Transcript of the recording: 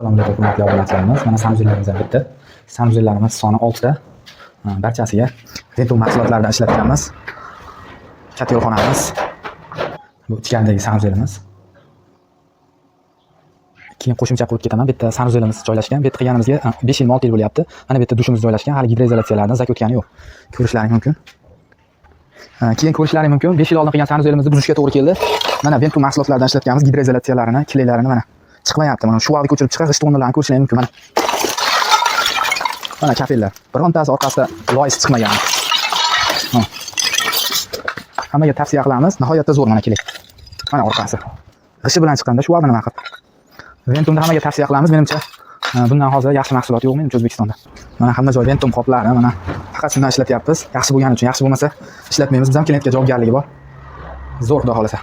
Assalomu alaykum obunachilarimiz. Mana sanuzellarimizdan bitta. Sanuzellarimiz soni 6 ta. Barchasiga Ventum mahsulotlaridan ishlatganmiz. Katta yo'lxonamiz. Bu ichkaridagi sanuzelimiz. Keyin qo'shimcha qilib ketaman. Bitta sanuzelimiz joylashgan. Bu yerda qilganimizga 5 yil 6 yil bo'lyapti. Mana bu yerda dushimiz joylashgan. Hali gidroizolyatsiyalardan zak o'tgani yo'q. Ko'rishlaring mumkin. Keyin ko'rishlaring mumkin. 5 yil oldin qilgan sanuzelimizni buzishga to'g'ri keldi. Mana Ventum mahsulotlaridan ishlatganmiz. Gidroizolyatsiyalarini, kilaylarini mana chiqmayapti. Mana shu vaqtga ko'chirib chiqar, g'isht o'rnlarini ko'rishlaring mumkin. Mana kafellar. Birontasi orqasida loyis chiqmagan. Hammaga tavsiya qilamiz. Nihoyatda zo'r mana kelak. Mana orqasi. G'ishi bilan chiqqanda shu vaqtda nima qilib. Ventumda hammaga tavsiya qilamiz. Menimcha bundan hozir yaxshi mahsulot yo'q menimcha O'zbekistonda. Mana hamma joy Ventum qoplari, mana faqat shundan ishlatyapmiz. Yaxshi bo'lgani uchun, yaxshi bo'lmasa ishlatmaymiz. Biz ham klientga javobgarligi bor. Zo'r xudo xolasa.